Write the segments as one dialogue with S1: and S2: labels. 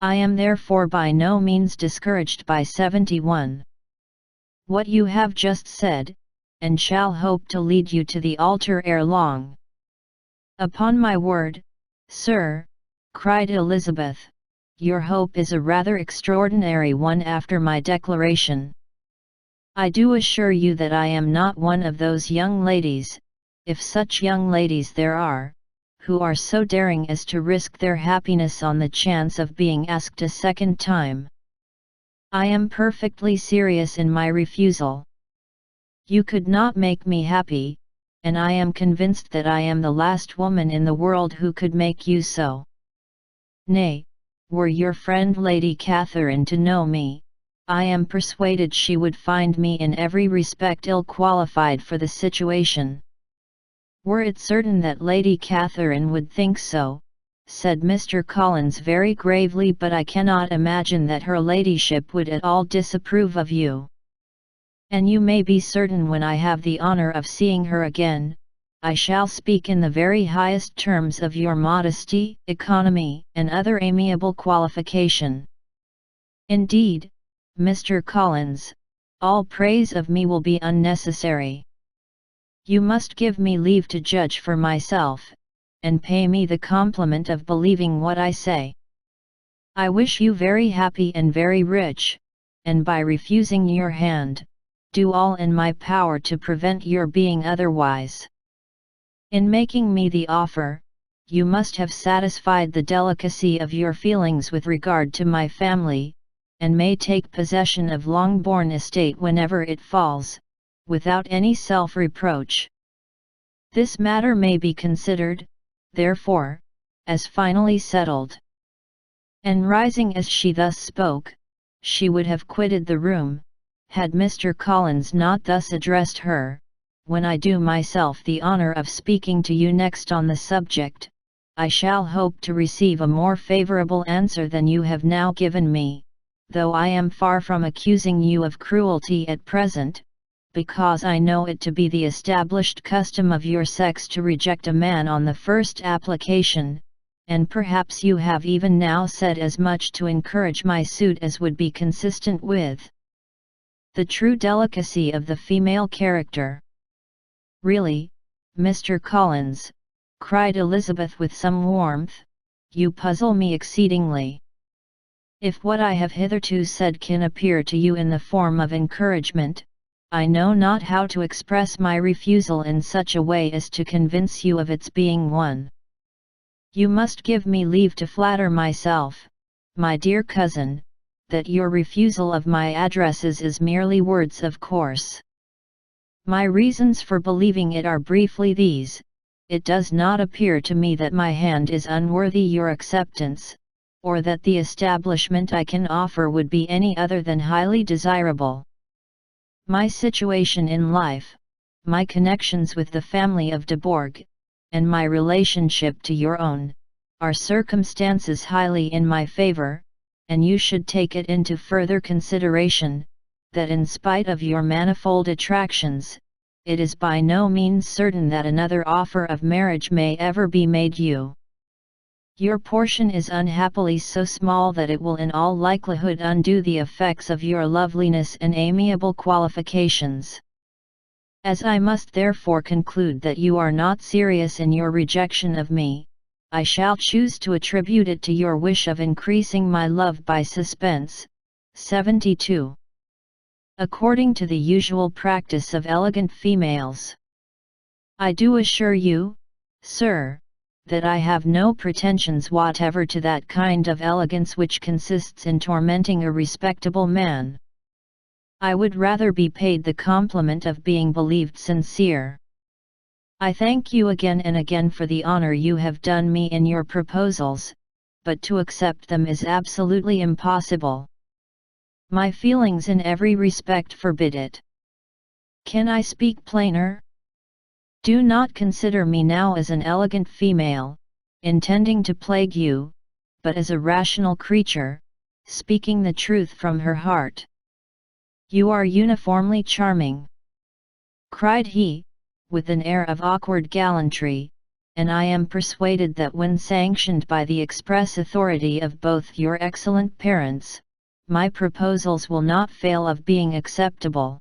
S1: I am therefore by no means discouraged by 71. What you have just said, and shall hope to lead you to the altar ere long. Upon my word, sir, cried Elizabeth, your hope is a rather extraordinary one after my declaration. I do assure you that I am not one of those young ladies, if such young ladies there are, who are so daring as to risk their happiness on the chance of being asked a second time. I am perfectly serious in my refusal. You could not make me happy, and I am convinced that I am the last woman in the world who could make you so. Nay, were your friend Lady Catherine to know me, I am persuaded she would find me in every respect ill qualified for the situation. Were it certain that Lady Catherine would think so, said Mr. Collins very gravely, but I cannot imagine that her ladyship would at all disapprove of you. And you may be certain when I have the honour of seeing her again, I shall speak in the very highest terms of your modesty, economy, and other amiable qualification. Indeed, Mr. Collins, all praise of me will be unnecessary. You must give me leave to judge for myself, and pay me the compliment of believing what I say. I wish you very happy and very rich, and by refusing your hand, do all in my power to prevent your being otherwise. In making me the offer, you must have satisfied the delicacy of your feelings with regard to my family, and may take possession of Longbourn estate whenever it falls, without any self-reproach. This matter may be considered, therefore, as finally settled. And rising as she thus spoke, she would have quitted the room, had Mr. Collins not thus addressed her: when I do myself the honour of speaking to you next on the subject, I shall hope to receive a more favourable answer than you have now given me, though I am far from accusing you of cruelty at present, because I know it to be the established custom of your sex to reject a man on the first application, and perhaps you have even now said as much to encourage my suit as would be consistent with the true delicacy of the female character. Really, Mr. Collins, cried Elizabeth with some warmth, you puzzle me exceedingly. If what I have hitherto said can appear to you in the form of encouragement, I know not how to express my refusal in such a way as to convince you of its being one. You must give me leave to flatter myself, my dear cousin, that your refusal of my addresses is merely words of course. My reasons for believing it are briefly these: it does not appear to me that my hand is unworthy your acceptance, or that the establishment I can offer would be any other than highly desirable. My situation in life, my connections with the family of de Bourgh, and my relationship to your own, are circumstances highly in my favour, and you should take it into further consideration, that in spite of your manifold attractions, it is by no means certain that another offer of marriage may ever be made you. Your portion is unhappily so small that it will in all likelihood undo the effects of your loveliness and amiable qualifications. As I must therefore conclude that you are not serious in your rejection of me, I shall choose to attribute it to your wish of increasing my love by suspense. 72. According to the usual practice of elegant females. I do assure you, sir, that I have no pretensions whatever to that kind of elegance which consists in tormenting a respectable man. I would rather be paid the compliment of being believed sincere. I thank you again and again for the honour you have done me in your proposals, but to accept them is absolutely impossible. My feelings in every respect forbid it. Can I speak plainer? Do not consider me now as an elegant female, intending to plague you, but as a rational creature, speaking the truth from her heart. You are uniformly charming," cried he, with an air of awkward gallantry, and I am persuaded that when sanctioned by the express authority of both your excellent parents, my proposals will not fail of being acceptable."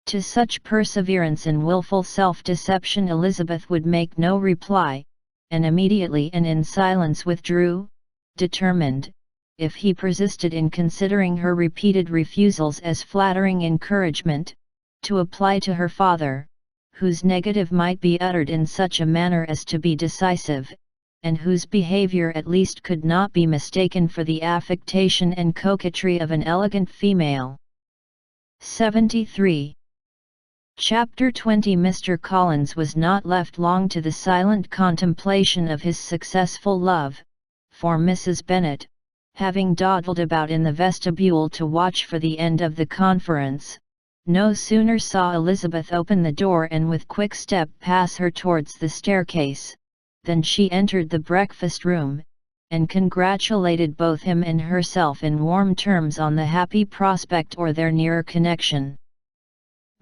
S1: To such perseverance in wilful self-deception Elizabeth would make no reply, and immediately and in silence withdrew, determined, if he persisted in considering her repeated refusals as flattering encouragement, to apply to her father, whose negative might be uttered in such a manner as to be decisive, and whose behavior at least could not be mistaken for the affectation and coquetry of an elegant female. 73. Chapter 20. Mr. Collins was not left long to the silent contemplation of his successful love, for Mrs. Bennet, having dawdled about in the vestibule to watch for the end of the conference, no sooner saw Elizabeth open the door and with quick step pass her towards the staircase, than she entered the breakfast room, and congratulated both him and herself in warm terms on the happy prospect or their nearer connection.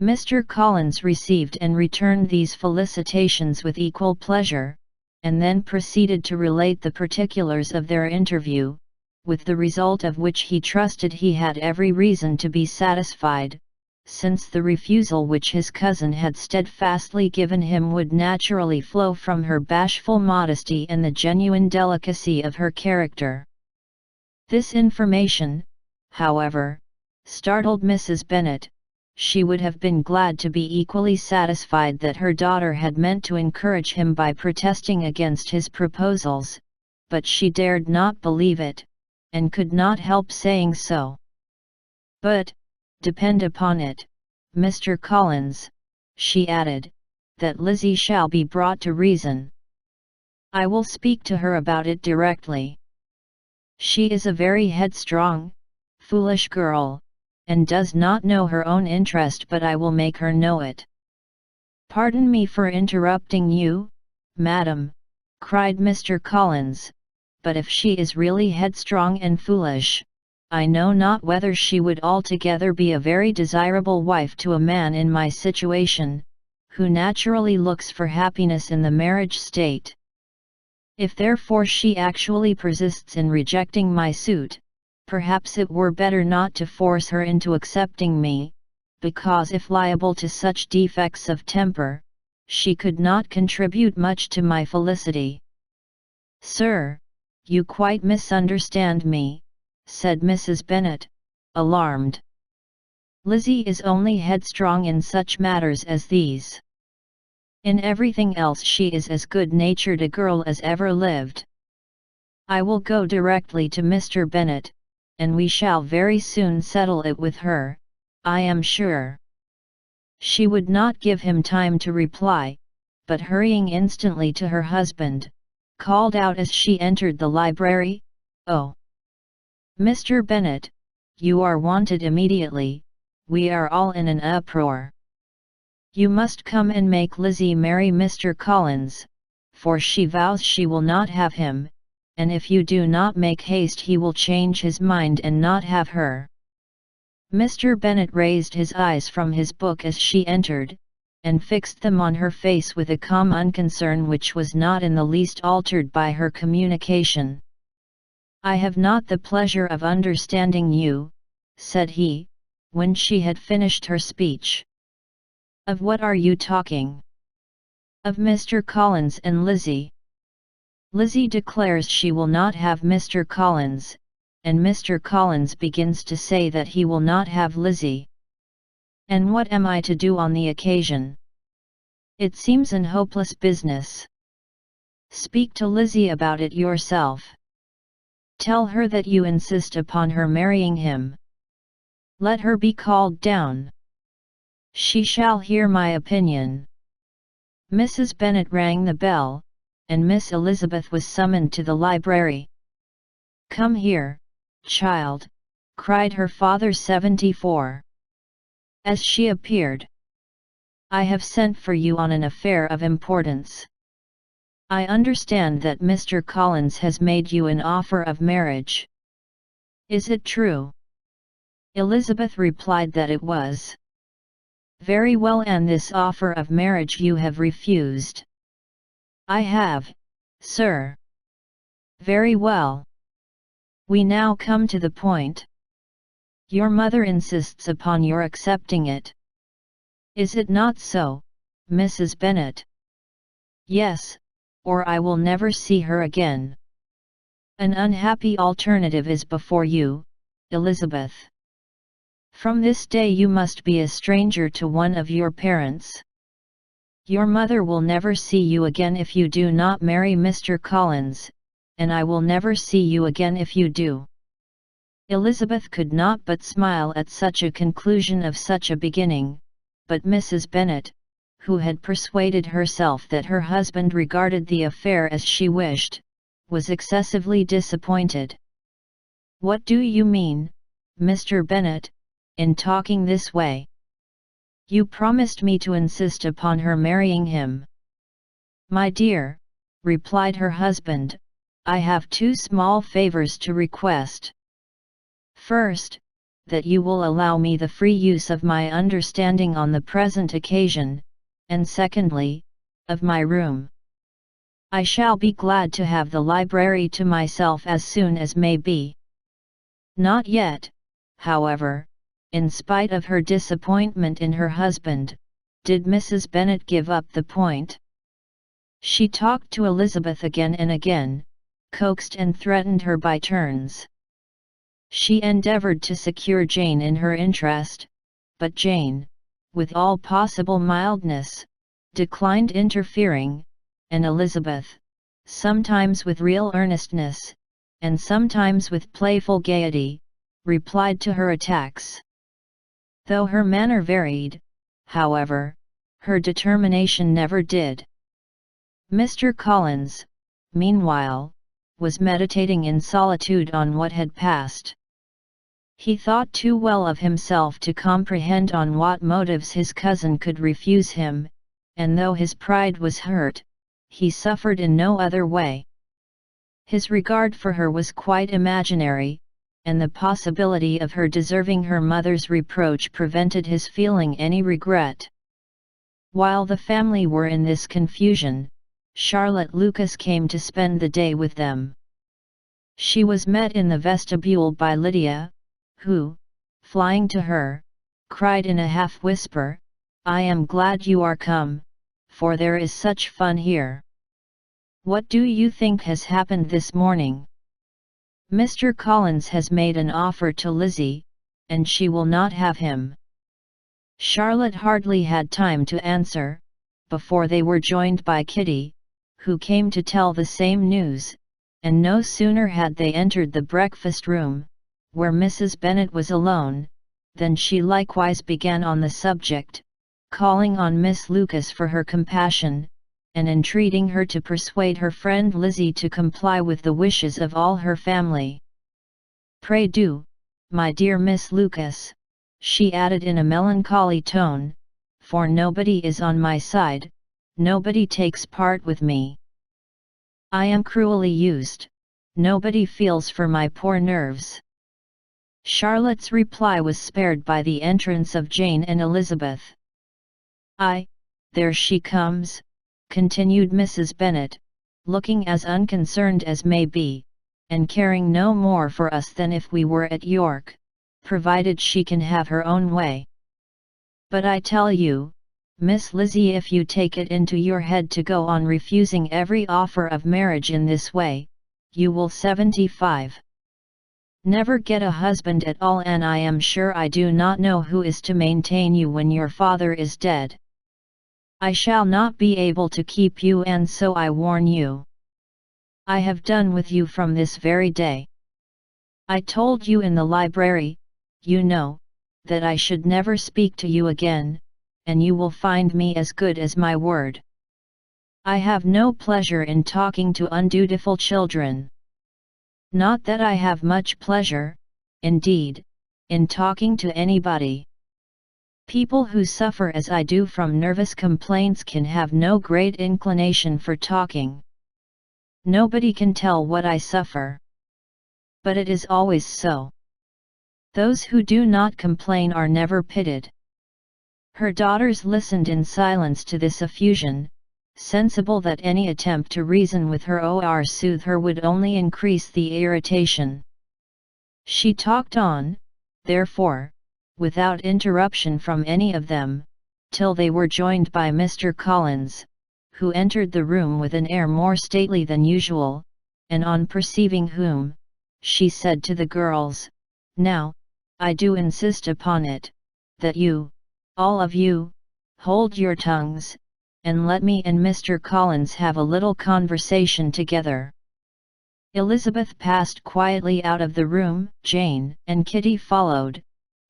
S1: Mr. Collins received and returned these felicitations with equal pleasure, and then proceeded to relate the particulars of their interview, with the result of which he trusted he had every reason to be satisfied, since the refusal which his cousin had steadfastly given him would naturally flow from her bashful modesty and the genuine delicacy of her character. This information, however, startled Mrs. Bennet. She would have been glad to be equally satisfied that her daughter had meant to encourage him by protesting against his proposals, but she dared not believe it, and could not help saying so. "But, depend upon it, Mr. Collins," she added, "that Lizzie shall be brought to reason. I will speak to her about it directly. She is a very headstrong, foolish girl, and does not know her own interest, but I will make her know it." "Pardon me for interrupting you, madam," cried Mr. Collins, "but if she is really headstrong and foolish, I know not whether she would altogether be a very desirable wife to a man in my situation, who naturally looks for happiness in the marriage state. If therefore she actually persists in rejecting my suit, perhaps it were better not to force her into accepting me, because if liable to such defects of temper, she could not contribute much to my felicity." "Sir, you quite misunderstand me," said Mrs. Bennet, alarmed. "Lizzie is only headstrong in such matters as these. In everything else she is as good-natured a girl as ever lived. I will go directly to Mr. Bennet, and we shall very soon settle it with her, I am sure." She would not give him time to reply, but hurrying instantly to her husband, called out as she entered the library, "Oh, Mr. Bennet, you are wanted immediately, we are all in an uproar. You must come and make Lizzie marry Mr. Collins, for she vows she will not have him, and if you do not make haste he will change his mind and not have her." Mr. Bennet raised his eyes from his book as she entered, and fixed them on her face with a calm unconcern which was not in the least altered by her communication. "I have not the pleasure of understanding you," said he, when she had finished her speech. "Of what are you talking?" "Of Mr. Collins and Lizzie. Lizzie declares she will not have Mr. Collins, and Mr. Collins begins to say that he will not have Lizzie. And what am I to do on the occasion? It seems an hopeless business. Speak to Lizzie about it yourself. Tell her that you insist upon her marrying him. Let her be called down. She shall hear my opinion." Mrs. Bennet rang the bell, and Miss Elizabeth was summoned to the library. "Come here, child," cried her father 74. As she appeared. "I have sent for you on an affair of importance. I understand that Mr. Collins has made you an offer of marriage. Is it true?" Elizabeth replied that it was. "Very well, and this offer of marriage you have refused." I have, sir. Very well. We now come to the point. Your mother insists upon your accepting it. Is it not so, Mrs. Bennet? Yes, or I will never see her again. An unhappy alternative is before you, Elizabeth. From this day you must be a stranger to one of your parents. Your mother will never see you again if you do not marry Mr. Collins, and I will never see you again if you do. Elizabeth could not but smile at such a conclusion of such a beginning, but Mrs. Bennet, who had persuaded herself that her husband regarded the affair as she wished, was excessively disappointed. What do you mean, Mr. Bennet, in talking this way? You promised me to insist upon her marrying him. My dear, replied her husband, I have two small favors to request. First, that you will allow me the free use of my understanding on the present occasion, and secondly, of my room. I shall be glad to have the library to myself as soon as may be. Not yet, however, in spite of her disappointment in her husband, did Mrs. Bennet give up the point. She talked to Elizabeth again and again, coaxed and threatened her by turns. She endeavoured to secure Jane in her interest, but Jane, with all possible mildness, declined interfering, and Elizabeth, sometimes with real earnestness, and sometimes with playful gaiety, replied to her attacks. Though her manner varied, however, her determination never did. Mr. Collins, meanwhile, was meditating in solitude on what had passed. He thought too well of himself to comprehend on what motives his cousin could refuse him, and though his pride was hurt, he suffered in no other way. His regard for her was quite imaginary, and the possibility of her deserving her mother's reproach prevented his feeling any regret. While the family were in this confusion, Charlotte Lucas came to spend the day with them. She was met in the vestibule by Lydia, who, flying to her, cried in a half-whisper, I am glad you are come, for there is such fun here. What do you think has happened this morning? Mr. Collins has made an offer to Lizzie, and she will not have him. Charlotte hardly had time to answer, before they were joined by Kitty, who came to tell the same news, and no sooner had they entered the breakfast room, where Mrs. Bennet was alone, than she likewise began on the subject, calling on Miss Lucas for her compassion, and entreating her to persuade her friend Lizzie to comply with the wishes of all her family. Pray do, my dear Miss Lucas, she added in a melancholy tone, for nobody is on my side, nobody takes part with me. I am cruelly used, nobody feels for my poor nerves. Charlotte's reply was spared by the entrance of Jane and Elizabeth. There she comes, continued Mrs. Bennet, looking as unconcerned as may be, and caring no more for us than if we were at York, provided she can have her own way. But I tell you, Miss Lizzie, if you take it into your head to go on refusing every offer of marriage in this way, you will 75. Never get a husband at all, and I am sure I do not know who is to maintain you when your father is dead. I shall not be able to keep you, and so I warn you. I have done with you from this very day. I told you in the library, you know, that I should never speak to you again, and you will find me as good as my word. I have no pleasure in talking to undutiful children. Not that I have much pleasure, indeed, in talking to anybody. People who suffer as I do from nervous complaints can have no great inclination for talking. Nobody can tell what I suffer. But it is always so. Those who do not complain are never pitied. Her daughters listened in silence to this effusion, sensible that any attempt to reason with her or soothe her would only increase the irritation. She talked on, therefore, without interruption from any of them, till they were joined by Mr. Collins, who entered the room with an air more stately than usual, and on perceiving whom, she said to the girls, "Now, I do insist upon it, that you, all of you, hold your tongues, and let me and Mr. Collins have a little conversation together." Elizabeth passed quietly out of the room, Jane and Kitty followed,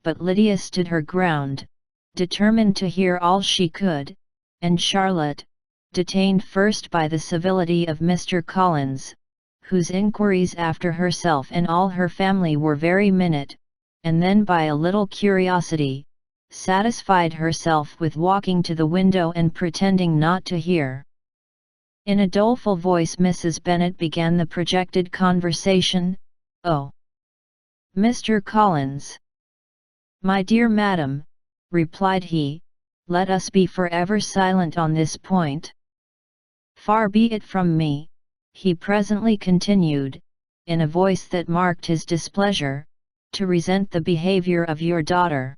S1: but Lydia stood her ground, determined to hear all she could, and Charlotte, detained first by the civility of Mr. Collins, whose inquiries after herself and all her family were very minute, and then by a little curiosity, satisfied herself with walking to the window and pretending not to hear. In a doleful voice Mrs. Bennet began the projected conversation. "Oh, Mr. Collins!" "My dear madam," replied he, "let us be forever silent on this point." "Far be it from me," he presently continued, in a voice that marked his displeasure, "to resent the behavior of your daughter.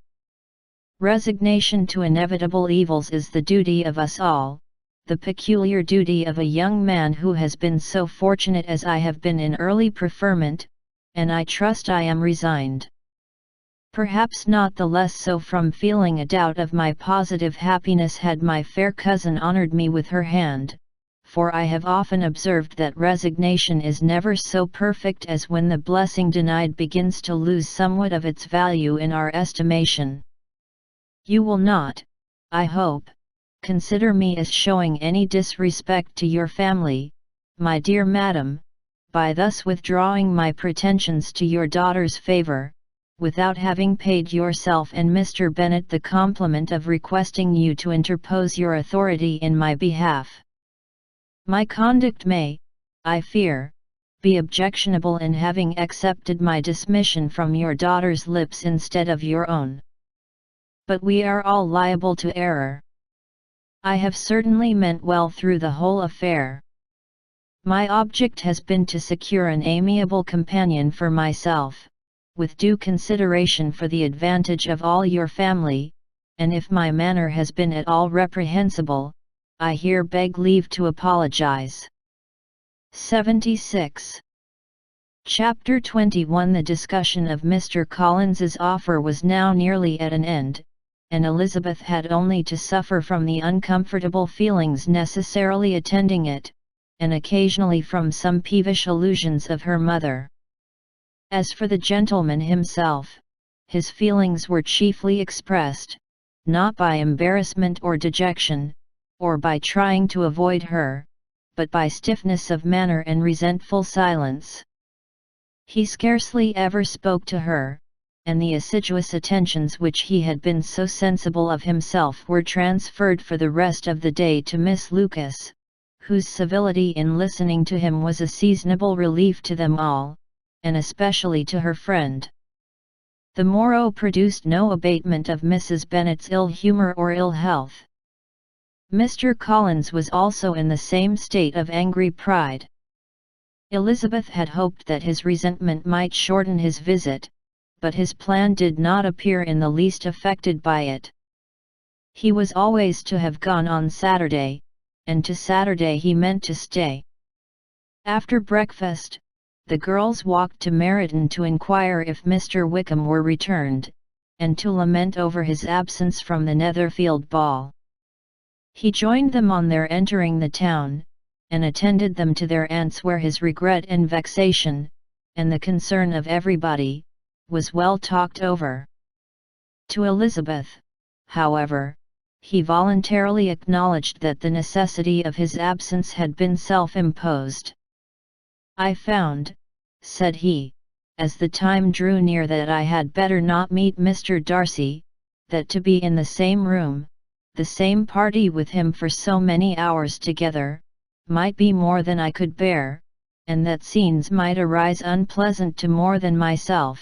S1: Resignation to inevitable evils is the duty of us all, the peculiar duty of a young man who has been so fortunate as I have been in early preferment, and I trust I am resigned. Perhaps not the less so from feeling a doubt of my positive happiness had my fair cousin honoured me with her hand, for I have often observed that resignation is never so perfect as when the blessing denied begins to lose somewhat of its value in our estimation. You will not, I hope, consider me as showing any disrespect to your family, my dear madam, by thus withdrawing my pretensions to your daughter's favour, without having paid yourself and Mr. Bennet the compliment of requesting you to interpose your authority in my behalf. My conduct may, I fear, be objectionable in having accepted my dismission from your daughter's lips instead of your own. But we are all liable to error. I have certainly meant well through the whole affair. My object has been to secure an amiable companion for myself, with due consideration for the advantage of all your family, and if my manner has been at all reprehensible, I here beg leave to apologize. 76. Chapter 21. The discussion of Mr. Collins's offer was now nearly at an end, and Elizabeth had only to suffer from the uncomfortable feelings necessarily attending it, and occasionally from some peevish allusions of her mother. As for the gentleman himself, his feelings were chiefly expressed, not by embarrassment or dejection, or by trying to avoid her, but by stiffness of manner and resentful silence. He scarcely ever spoke to her, and the assiduous attentions which he had been so sensible of himself were transferred for the rest of the day to Miss Lucas, whose civility in listening to him was a seasonable relief to them all, and especially to her friend. The morrow produced no abatement of Mrs. Bennet's ill humour or ill health. Mr. Collins was also in the same state of angry pride. Elizabeth had hoped that his resentment might shorten his visit, but his plan did not appear in the least affected by it. He was always to have gone on Saturday, and to Saturday he meant to stay. After breakfast, the girls walked to Meryton to inquire if Mr. Wickham were returned, and to lament over his absence from the Netherfield ball. He joined them on their entering the town, and attended them to their aunt's, where his regret and vexation, and the concern of everybody, was well talked over. To Elizabeth, however, he voluntarily acknowledged that the necessity of his absence had been self-imposed. "I found," said he, as the time drew near, "that I had better not meet Mr. Darcy, that to be in the same room, the same party with him for so many hours together, might be more than I could bear, and that scenes might arise unpleasant to more than myself."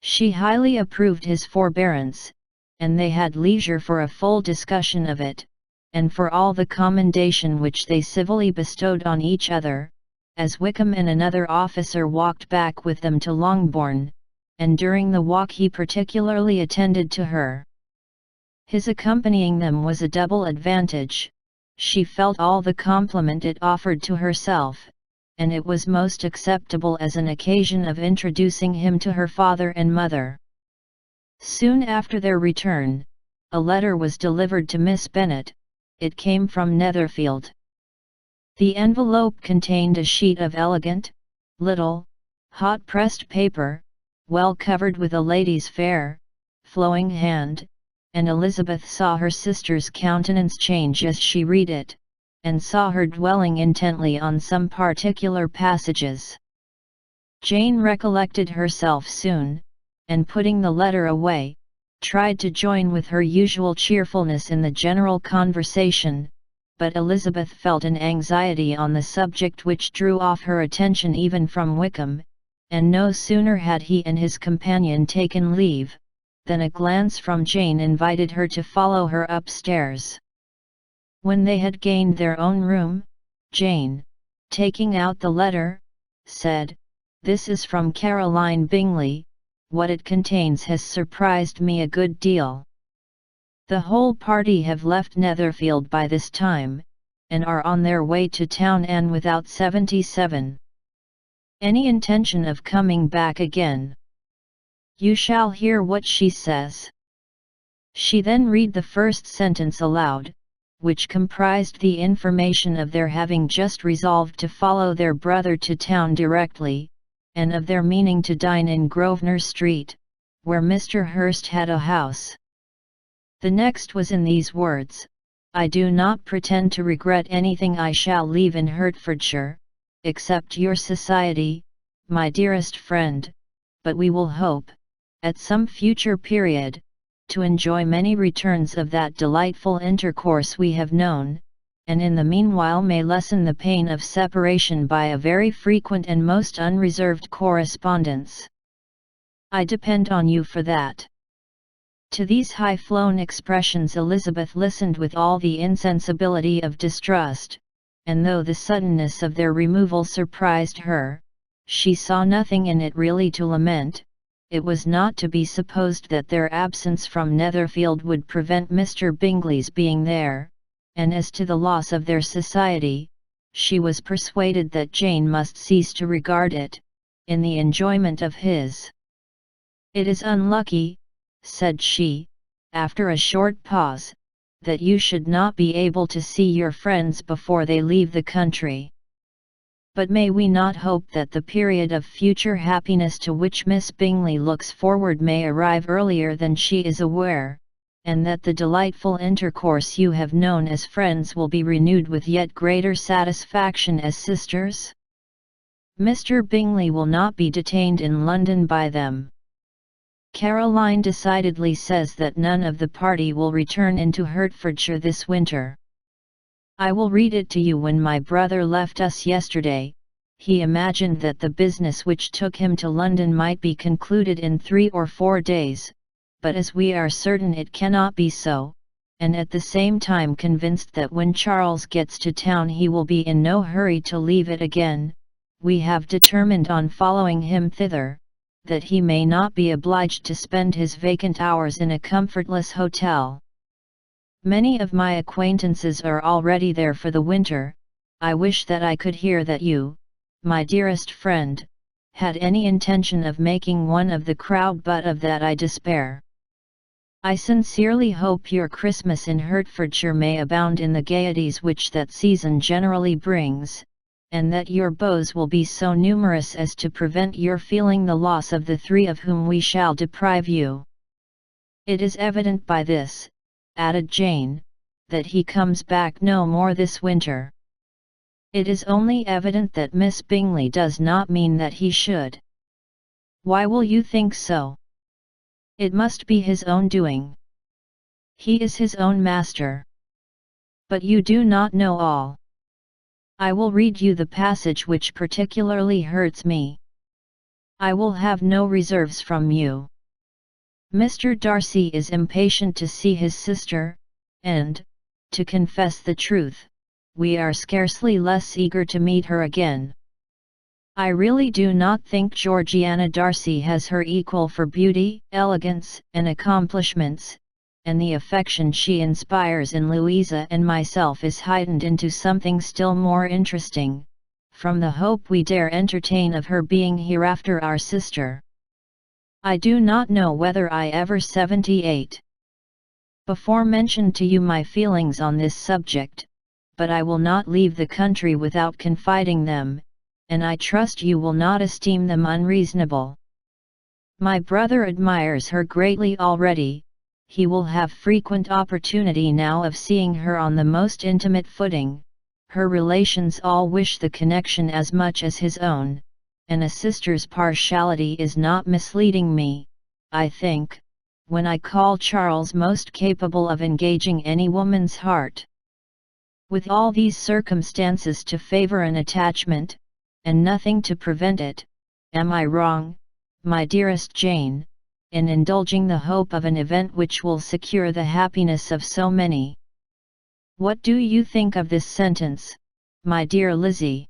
S1: She highly approved his forbearance, and they had leisure for a full discussion of it, and for all the commendation which they civilly bestowed on each other, as Wickham and another officer walked back with them to Longbourn, and during the walk he particularly attended to her. His accompanying them was a double advantage. She felt all the compliment it offered to herself, and it was most acceptable as an occasion of introducing him to her father and mother. Soon after their return, a letter was delivered to Miss Bennet. It came from Netherfield. The envelope contained a sheet of elegant, little, hot-pressed paper, well covered with a lady's fair, flowing hand, and Elizabeth saw her sister's countenance change as she read it, and saw her dwelling intently on some particular passages. Jane recollected herself soon, and putting the letter away, tried to join with her usual cheerfulness in the general conversation, but Elizabeth felt an anxiety on the subject which drew off her attention even from Wickham, and no sooner had he and his companion taken leave, than a glance from Jane invited her to follow her upstairs. When they had gained their own room, Jane, taking out the letter, said, "This is from Caroline Bingley. What it contains has surprised me a good deal. The whole party have left Netherfield by this time, and are on their way to town and without 77. Any intention of coming back again? You shall hear what she says." She then read the first sentence aloud, which comprised the information of their having just resolved to follow their brother to town directly, and of their meaning to dine in Grosvenor Street, where Mr. Hurst had a house. The next was in these words: "I do not pretend to regret anything I shall leave in Hertfordshire, except your society, my dearest friend, but we will hope, at some future period, to enjoy many returns of that delightful intercourse we have known, and in the meanwhile may lessen the pain of separation by a very frequent and most unreserved correspondence. I depend on you for that." To these high-flown expressions Elizabeth listened with all the insensibility of distrust, and though the suddenness of their removal surprised her, she saw nothing in it really to lament. It was not to be supposed that their absence from Netherfield would prevent Mr. Bingley's being there, and as to the loss of their society, she was persuaded that Jane must cease to regard it, in the enjoyment of his. "It is unlucky," said she, after a short pause, "that you should not be able to see your friends before they leave the country. But may we not hope that the period of future happiness to which Miss Bingley looks forward may arrive earlier than she is aware, and that the delightful intercourse you have known as friends will be renewed with yet greater satisfaction as sisters? Mr. Bingley will not be detained in London by them. Caroline decidedly says that none of the party will return into Hertfordshire this winter. I will read it to you. When my brother left us yesterday, he imagined that the business which took him to London might be concluded in 3 or 4 days, but as we are certain it cannot be so, and at the same time convinced that when Charles gets to town he will be in no hurry to leave it again, we have determined on following him thither, that he may not be obliged to spend his vacant hours in a comfortless hotel. Many of my acquaintances are already there for the winter. I wish that I could hear that you, my dearest friend, had any intention of making one of the crowd, but of that I despair. I sincerely hope your Christmas in Hertfordshire may abound in the gaieties which that season generally brings, and that your beaux will be so numerous as to prevent your feeling the loss of the 3 of whom we shall deprive you. It is evident by this," added Jane, "that he comes back no more this winter. It is only evident that Miss Bingley does not mean that he should." "Why will you think so?" "It must be his own doing. He is his own master. But you do not know all. I will read you the passage which particularly hurts me. I will have no reserves from you. Mr. Darcy is impatient to see his sister, and, to confess the truth, we are scarcely less eager to meet her again. I really do not think Georgiana Darcy has her equal for beauty, elegance, and accomplishments, and the affection she inspires in Louisa and myself is heightened into something still more interesting, from the hope we dare entertain of her being hereafter our sister. I do not know whether I ever 78. Before mentioned to you my feelings on this subject, but I will not leave the country without confiding them, and I trust you will not esteem them unreasonable. My brother admires her greatly already. He will have frequent opportunity now of seeing her on the most intimate footing. Her relations all wish the connection as much as his own, and a sister's partiality is not misleading me, I think, when I call Charles most capable of engaging any woman's heart. With all these circumstances to favor an attachment, and nothing to prevent it, am I wrong, my dearest Jane, in indulging the hope of an event which will secure the happiness of so many? What do you think of this sentence, my dear Lizzie?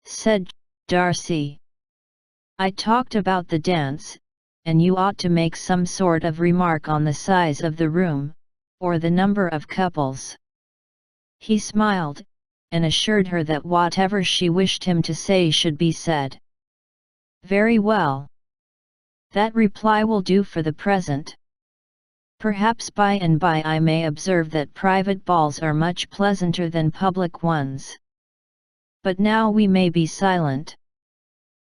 S1: Said Darcy. I talked about the dance, and you ought to make some sort of remark on the size of the room, or the number of couples. He smiled, and assured her that whatever she wished him to say should be said. Very well. That reply will do for the present. Perhaps by and by I may observe that private balls are much pleasanter than public ones. But now we may be silent.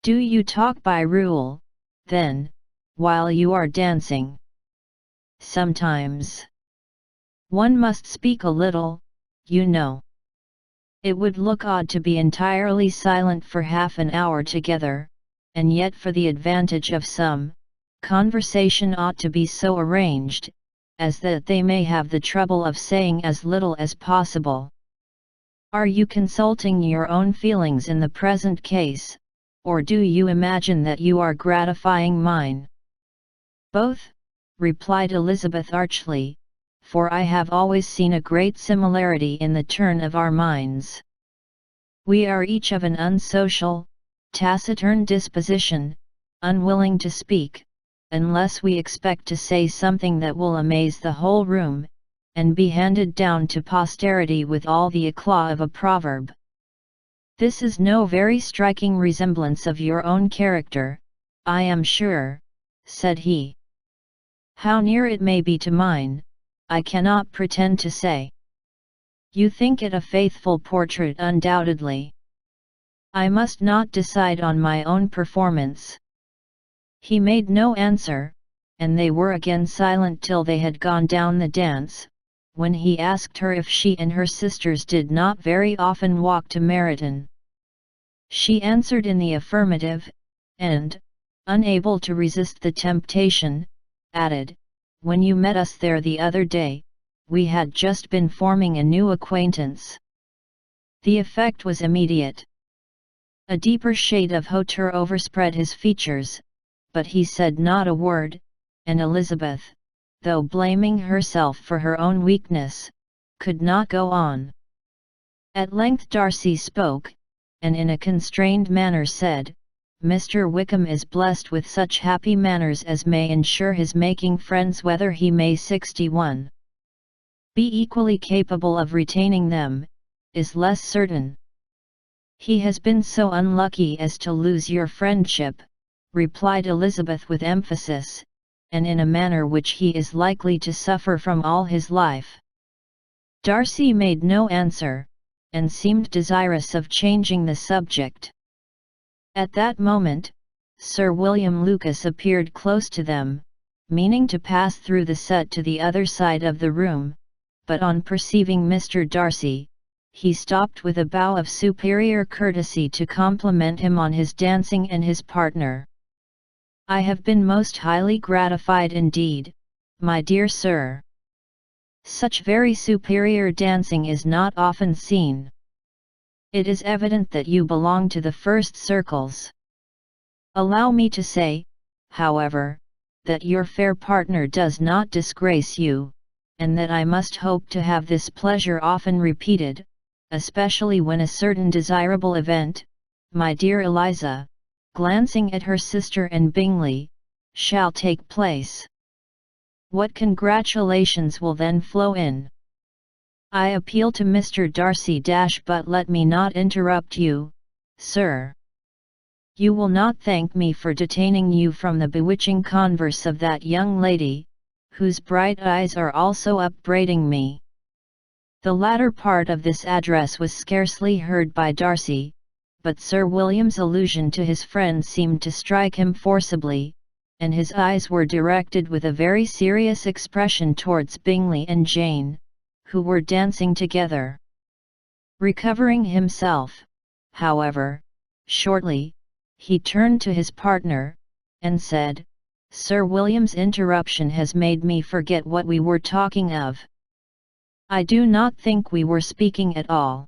S1: Do you talk by rule, then, while you are dancing? Sometimes. One must speak a little, you know. It would look odd to be entirely silent for half an hour together, and yet for the advantage of some, conversation ought to be so arranged, as that they may have the trouble of saying as little as possible. Are you consulting your own feelings in the present case, or do you imagine that you are gratifying mine? Both, replied Elizabeth archly, for I have always seen a great similarity in the turn of our minds. We are each of an unsocial, taciturn disposition, unwilling to speak, unless we expect to say something that will amaze the whole room, and be handed down to posterity with all the eclat of a proverb. This is no very striking resemblance of your own character, I am sure, said he. How near it may be to mine, I cannot pretend to say. You think it a faithful portrait undoubtedly. I must not decide on my own performance. He made no answer, and they were again silent till they had gone down the dance, when he asked her if she and her sisters did not very often walk to Meryton. She answered in the affirmative, and, unable to resist the temptation, added, when you met us there the other day, we had just been forming a new acquaintance. The effect was immediate. A deeper shade of hauteur overspread his features, but he said not a word, and Elizabeth, though blaming herself for her own weakness, could not go on. At length Darcy spoke, and in a constrained manner said, Mr. Wickham is blessed with such happy manners as may ensure his making friends whether he may 61. Be equally capable of retaining them, is less certain. He has been so unlucky as to lose your friendship, replied Elizabeth with emphasis, and in a manner which he is likely to suffer from all his life. Darcy made no answer, and seemed desirous of changing the subject. At that moment, Sir William Lucas appeared close to them, meaning to pass through the set to the other side of the room, but on perceiving Mr. Darcy, he stopped with a bow of superior courtesy to compliment him on his dancing and his partner. I have been most highly gratified indeed, my dear sir. Such very superior dancing is not often seen. It is evident that you belong to the first circles. Allow me to say, however, that your fair partner does not disgrace you, and that I must hope to have this pleasure often repeated, especially when a certain desirable event, my dear Eliza," glancing at her sister and Bingley, "shall take place. What congratulations will then flow in! I appeal to Mr. Darcy but let me not interrupt you, sir. You will not thank me for detaining you from the bewitching converse of that young lady, whose bright eyes are also upbraiding me." The latter part of this address was scarcely heard by Darcy, but Sir William's allusion to his friend seemed to strike him forcibly, and his eyes were directed with a very serious expression towards Bingley and Jane, who were dancing together. Recovering himself, however, shortly, he turned to his partner, and said, "Sir William's interruption has made me forget what we were talking of. I do not think we were speaking at all."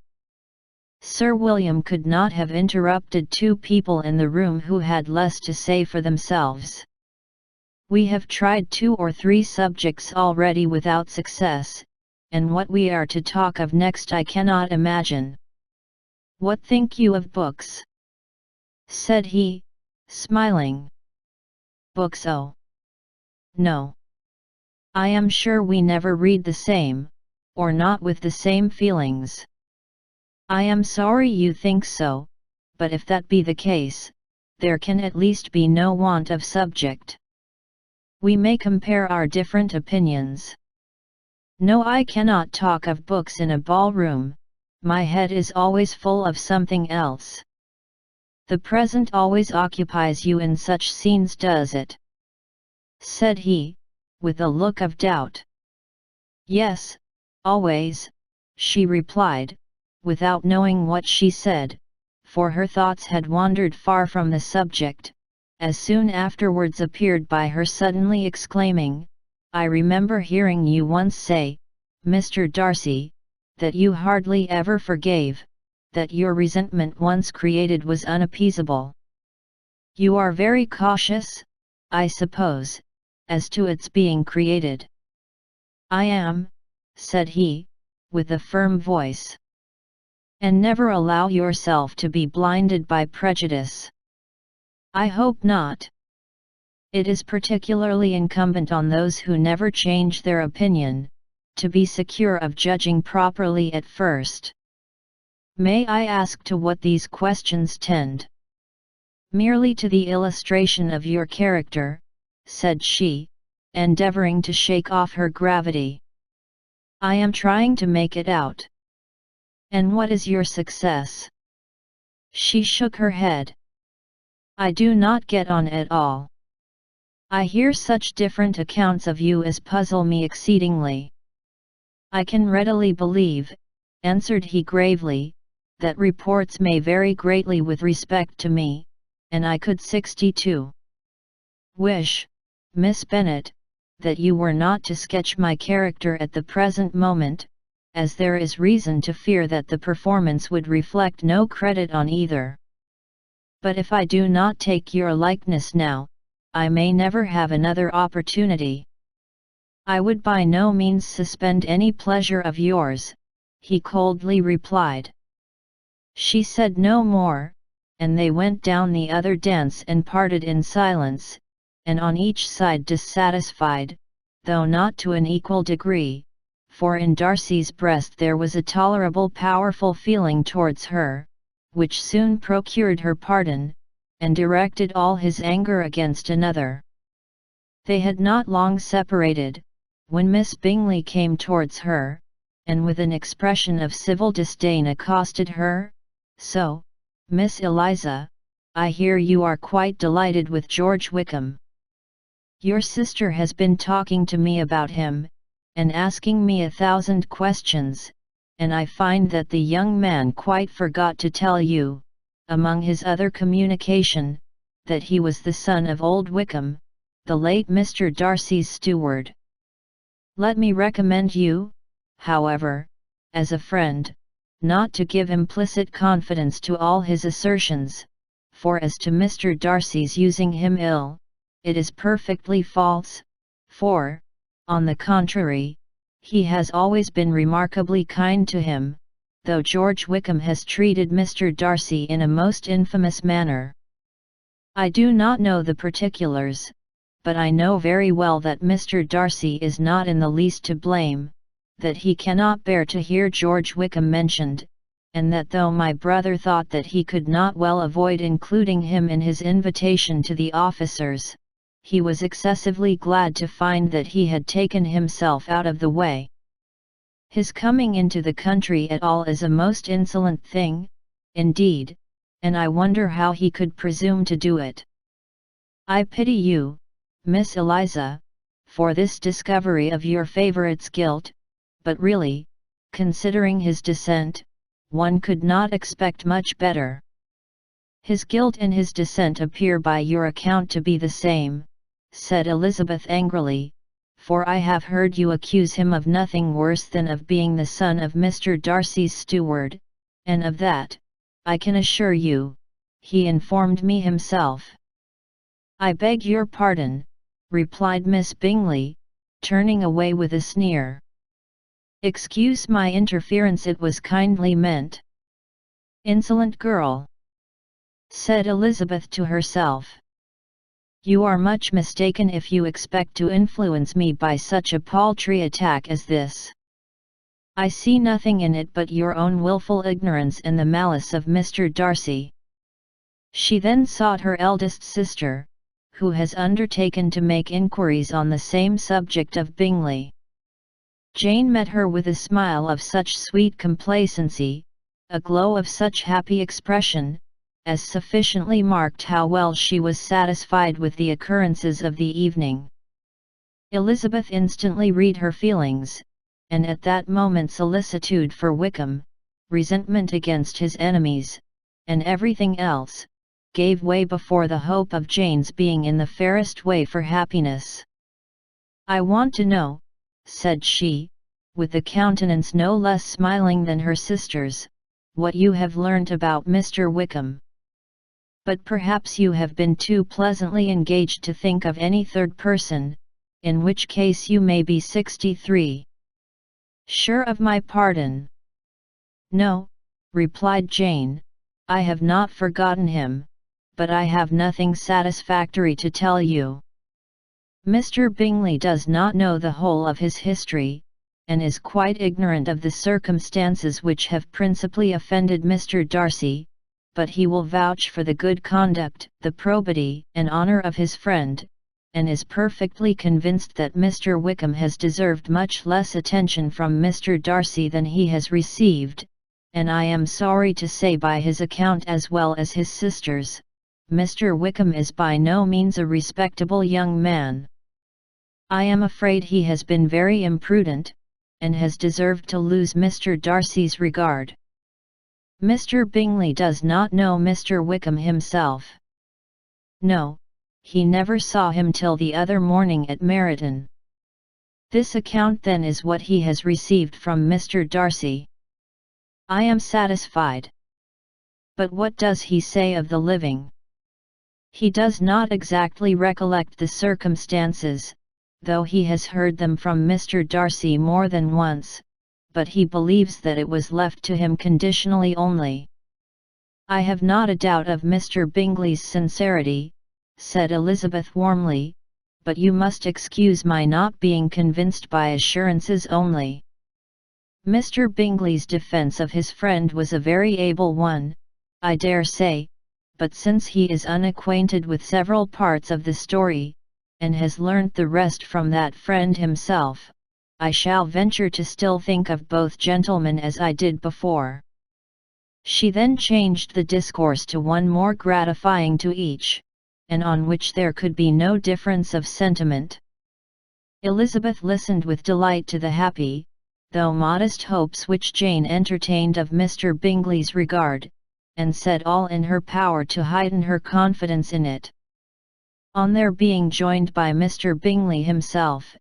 S1: Sir William could not have interrupted two people in the room who had less to say for themselves. "We have tried 2 or 3 subjects already without success, and what we are to talk of next I cannot imagine. What think you of books?" said he, smiling. "Books, oh! No. I am sure we never read the same, or not with the same feelings." "I am sorry you think so, but if that be the case, there can at least be no want of subject. We may compare our different opinions." "No, I cannot talk of books in a ballroom, my head is always full of something else." "The present always occupies you in such scenes, does it?" said he, with a look of doubt. "Yes, always," she replied, without knowing what she said, for her thoughts had wandered far from the subject, as soon afterwards appeared by her suddenly exclaiming, "I remember hearing you once say, Mr. Darcy, that you hardly ever forgave, that your resentment once created was unappeasable. You are very cautious, I suppose, as to its being created." "I am," said he, with a firm voice. "And never allow yourself to be blinded by prejudice." "I hope not. It is particularly incumbent on those who never change their opinion, to be secure of judging properly at first." "May I ask to what these questions tend?" "Merely to the illustration of your character," said she, endeavoring to shake off her gravity. "I am trying to make it out." "And what is your success?" She shook her head. "I do not get on at all. I hear such different accounts of you as puzzle me exceedingly." "I can readily believe," answered he gravely, "that reports may vary greatly with respect to me, and I could 62 wish, Miss Bennet, that you were not to sketch my character at the present moment, as there is reason to fear that the performance would reflect no credit on either. But if I do not take your likeness now, I may never have another opportunity." "I would by no means suspend any pleasure of yours," he coldly replied. She said no more, and they went down the other dance and parted in silence, and on each side dissatisfied, though not to an equal degree, for in Darcy's breast there was a tolerable powerful feeling towards her, which soon procured her pardon, and directed all his anger against another. They had not long separated, when Miss Bingley came towards her, and with an expression of civil disdain accosted her, "So, Miss Eliza, I hear you are quite delighted with George Wickham. Your sister has been talking to me about him, and asking me 1,000 questions, and I find that the young man quite forgot to tell you, among his other communication, that he was the son of old Wickham, the late Mr. Darcy's steward. Let me recommend you, however, as a friend, not to give implicit confidence to all his assertions, for as to Mr. Darcy's using him ill, it is perfectly false, for, on the contrary, He has always been remarkably kind to him, though George Wickham has treated Mr. Darcy in a most infamous manner. I do not know the particulars, but I know very well that Mr. Darcy is not in the least to blame, that he cannot bear to hear George Wickham mentioned, and that though my brother thought that he could not well avoid including him in his invitation to the officers, he was excessively glad to find that he had taken himself out of the way. His coming into the country at all is a most insolent thing, indeed, and I wonder how he could presume to do it. I pity you, Miss Eliza, for this discovery of your favourite's guilt, but really, considering his descent, one could not expect much better. His guilt and his descent appear by your account to be the same, said Elizabeth angrily, for I have heard you accuse him of nothing worse than of being the son of Mr. Darcy's steward, and of that, I can assure you, he informed me himself. I beg your pardon, replied Miss Bingley, turning away with a sneer. Excuse my interference, it was kindly meant. Insolent girl, said Elizabeth to herself. You are much mistaken if you expect to influence me by such a paltry attack as this. I see nothing in it but your own wilful ignorance and the malice of Mr. Darcy. She then sought her eldest sister, who has undertaken to make inquiries on the same subject of Bingley. Jane met her with a smile of such sweet complacency, a glow of such happy expression, as sufficiently marked how well she was satisfied with the occurrences of the evening. Elizabeth instantly read her feelings, and at that moment solicitude for Wickham, resentment against his enemies, and everything else, gave way before the hope of Jane's being in the fairest way for happiness. I want to know, said she, with a countenance no less smiling than her sister's, what you have learnt about Mr. Wickham. But perhaps you have been too pleasantly engaged to think of any third person, in which case you may be 63. Sure of my pardon? No, replied Jane, I have not forgotten him, but I have nothing satisfactory to tell you. Mr. Bingley does not know the whole of his history, and is quite ignorant of the circumstances which have principally offended Mr. Darcy, but he will vouch for the good conduct, the probity and honour of his friend, and is perfectly convinced that Mr. Wickham has deserved much less attention from Mr. Darcy than he has received, and I am sorry to say by his account as well as his sister's, Mr. Wickham is by no means a respectable young man. I am afraid he has been very imprudent, and has deserved to lose Mr. Darcy's regard. Mr. Bingley does not know Mr. Wickham himself. No, he never saw him till the other morning at Meryton. This account then is what he has received from Mr. Darcy. I am satisfied. But what does he say of the living? He does not exactly recollect the circumstances, though he has heard them from Mr. Darcy more than once, but he believes that it was left to him conditionally only. I have not a doubt of Mr. Bingley's sincerity, said Elizabeth warmly, but you must excuse my not being convinced by assurances only. Mr. Bingley's defence of his friend was a very able one, I dare say, but since he is unacquainted with several parts of the story, and has learnt the rest from that friend himself, I shall venture to still think of both gentlemen as I did before. She then changed the discourse to one more gratifying to each, and on which there could be no difference of sentiment. Elizabeth listened with delight to the happy, though modest hopes which Jane entertained of Mr. Bingley's regard, and said all in her power to heighten her confidence in it. On their being joined by Mr. Bingley himself,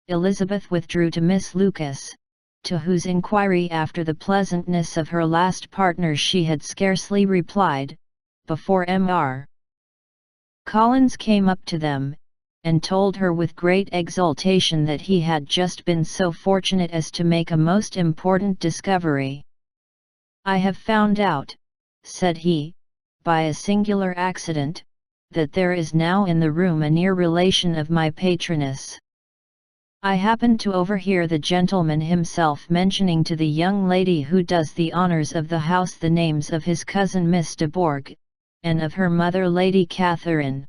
S1: Elizabeth withdrew to Miss Lucas, to whose inquiry after the pleasantness of her last partner she had scarcely replied, before Mr. Collins came up to them, and told her with great exultation that he had just been so fortunate as to make a most important discovery. "I have found out," said he, "by a singular accident, that there is now in the room a near relation of my patroness. I happened to overhear the gentleman himself mentioning to the young lady who does the honours of the house the names of his cousin Miss de Bourgh, and of her mother Lady Catherine.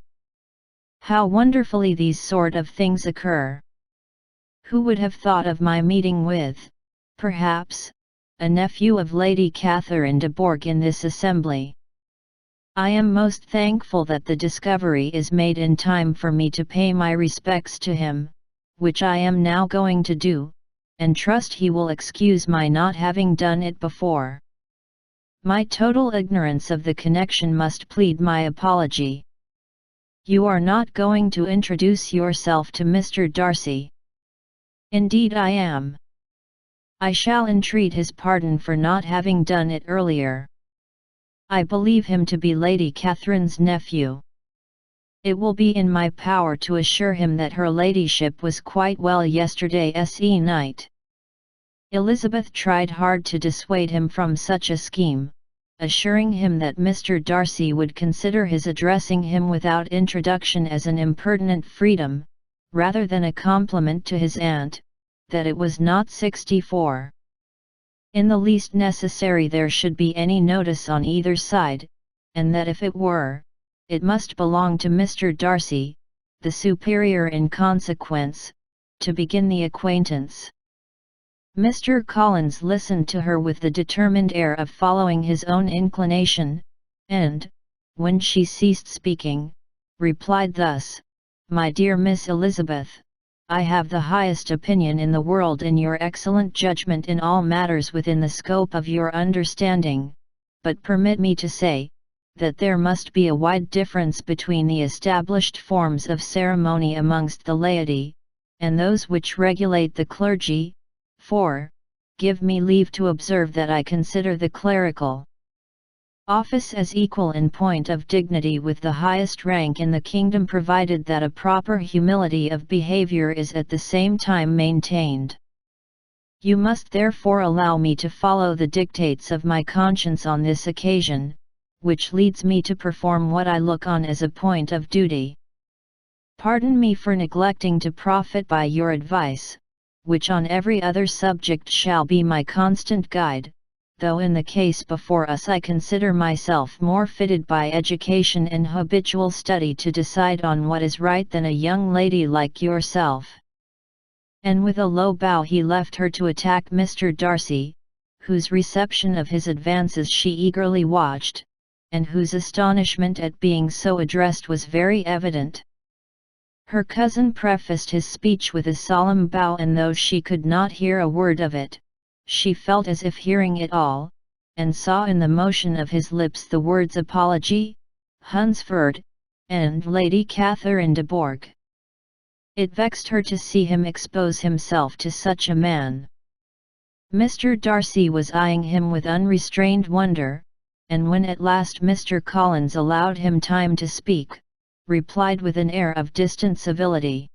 S1: How wonderfully these sort of things occur! Who would have thought of my meeting with, perhaps, a nephew of Lady Catherine de Bourgh in this assembly? I am most thankful that the discovery is made in time for me to pay my respects to him, which I am now going to do, and trust he will excuse my not having done it before. My total ignorance of the connection must plead my apology. You are not going to introduce yourself to Mr. Darcy?" "Indeed I am. I shall entreat his pardon for not having done it earlier. I believe him to be Lady Catherine's nephew. It will be in my power to assure him that her ladyship was quite well yesterday's night." Elizabeth tried hard to dissuade him from such a scheme, assuring him that Mr. Darcy would consider his addressing him without introduction as an impertinent freedom, rather than a compliment to his aunt, that it was not 64. In the least necessary there should be any notice on either side, and that if it were, it must belong to Mr. Darcy, the superior in consequence, to begin the acquaintance. Mr. Collins listened to her with the determined air of following his own inclination, and, when she ceased speaking, replied thus: "My dear Miss Elizabeth, I have the highest opinion in the world in your excellent judgment in all matters within the scope of your understanding, but permit me to say, that there must be a wide difference between the established forms of ceremony amongst the laity, and those which regulate the clergy, for, give me leave to observe that I consider the clerical office as equal in point of dignity with the highest rank in the kingdom, provided that a proper humility of behaviour is at the same time maintained. You must therefore allow me to follow the dictates of my conscience on this occasion, which leads me to perform what I look on as a point of duty. Pardon me for neglecting to profit by your advice, which on every other subject shall be my constant guide, though in the case before us I consider myself more fitted by education and habitual study to decide on what is right than a young lady like yourself." And with a low bow he left her to attack Mr. Darcy, whose reception of his advances she eagerly watched, and whose astonishment at being so addressed was very evident. Her cousin prefaced his speech with a solemn bow, and though she could not hear a word of it, she felt as if hearing it all, and saw in the motion of his lips the words apology, Hunsford, and Lady Catherine de Bourgh. It vexed her to see him expose himself to such a man. Mr. Darcy was eyeing him with unrestrained wonder, and when at last Mr. Collins allowed him time to speak, replied with an air of distant civility.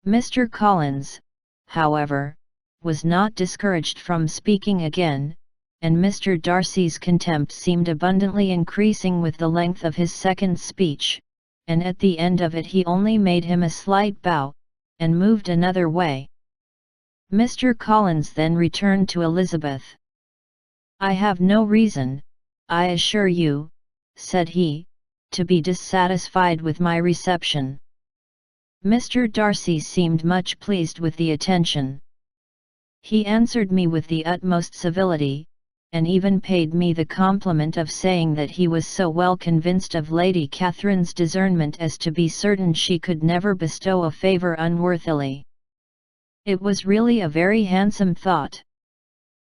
S1: Mr. Collins, however, was not discouraged from speaking again, and Mr. Darcy's contempt seemed abundantly increasing with the length of his second speech, and at the end of it he only made him a slight bow, and moved another way. Mr. Collins then returned to Elizabeth. "I have no reason, I assure you," said he, "to be dissatisfied with my reception." Mr. Darcy seemed much pleased with the attention. He answered me with the utmost civility, and even paid me the compliment of saying that he was so well convinced of Lady Catherine's discernment as to be certain she could never bestow a favour unworthily. It was really a very handsome thought.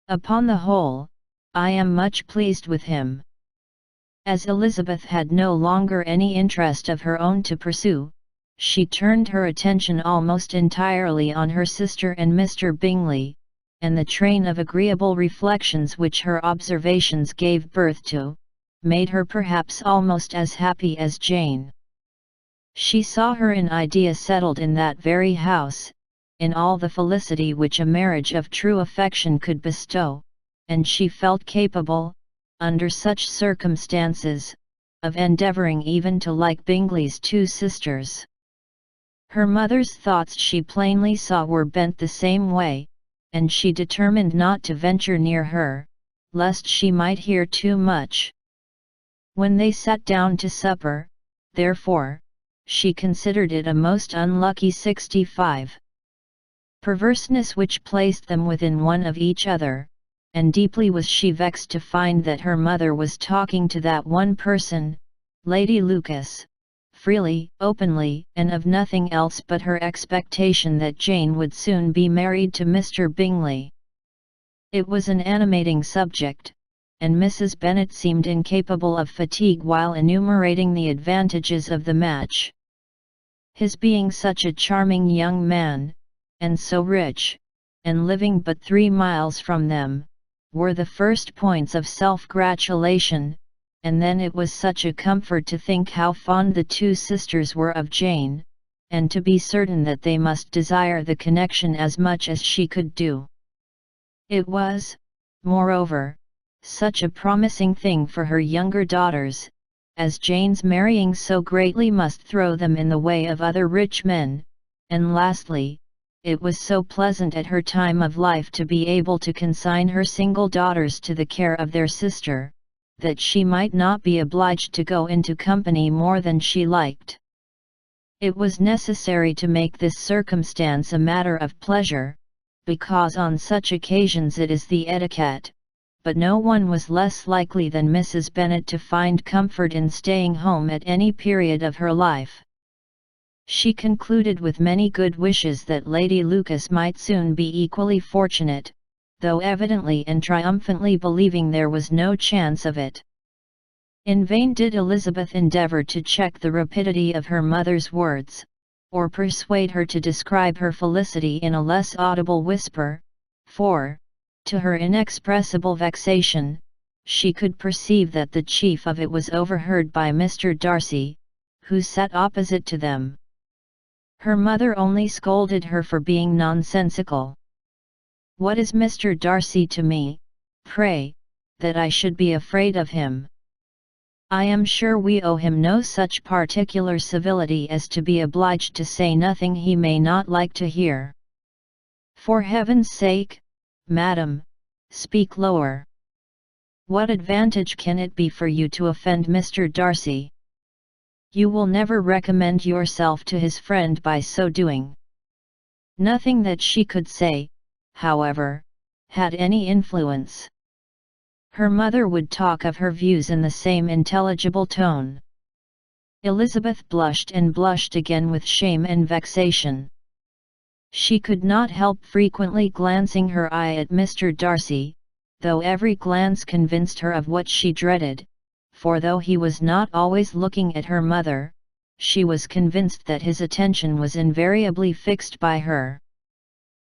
S1: Upon the whole, I am much pleased with him. As Elizabeth had no longer any interest of her own to pursue, she turned her attention almost entirely on her sister and Mr. Bingley, and the train of agreeable reflections which her observations gave birth to, made her perhaps almost as happy as Jane. She saw her in idea settled in that very house, in all the felicity which a marriage of true affection could bestow, and she felt capable, under such circumstances, of endeavouring even to like Bingley's two sisters. Her mother's thoughts she plainly saw were bent the same way, and she determined not to venture near her, lest she might hear too much. When they sat down to supper, therefore, she considered it a most unlucky 65 perverseness which placed them within one of each other, and deeply was she vexed to find that her mother was talking to that one person, Lady Lucas, freely, openly, and of nothing else but her expectation that Jane would soon be married to Mr. Bingley. It was an animating subject, and Mrs. Bennet seemed incapable of fatigue while enumerating the advantages of the match. His being such a charming young man, and so rich, and living but 3 miles from them, were the first points of self-gratulation, and then it was such a comfort to think how fond the two sisters were of Jane, and to be certain that they must desire the connection as much as she could do. It was, moreover, such a promising thing for her younger daughters, as Jane's marrying so greatly must throw them in the way of other rich men, and lastly, it was so pleasant at her time of life to be able to consign her single daughters to the care of their sister, that she might not be obliged to go into company more than she liked. It was necessary to make this circumstance a matter of pleasure, because on such occasions it is the etiquette, but no one was less likely than Mrs. Bennet to find comfort in staying home at any period of her life. She concluded with many good wishes that Lady Lucas might soon be equally fortunate, though evidently and triumphantly believing there was no chance of it. In vain did Elizabeth endeavour to check the rapidity of her mother's words, or persuade her to describe her felicity in a less audible whisper, for, to her inexpressible vexation, she could perceive that the chief of it was overheard by Mr. Darcy, who sat opposite to them. Her mother only scolded her for being nonsensical. "What is Mr. Darcy to me, pray, that I should be afraid of him? I am sure we owe him no such particular civility as to be obliged to say nothing he may not like to hear. For heaven's sake, madam, speak lower. What advantage can it be for you to offend Mr. Darcy? You will never recommend yourself to his friend by so doing." Nothing that she could say, however, had any influence. Her mother would talk of her views in the same intelligible tone. Elizabeth blushed and blushed again with shame and vexation. She could not help frequently glancing her eye at Mr. Darcy, though every glance convinced her of what she dreaded, for though he was not always looking at her mother, she was convinced that his attention was invariably fixed by her.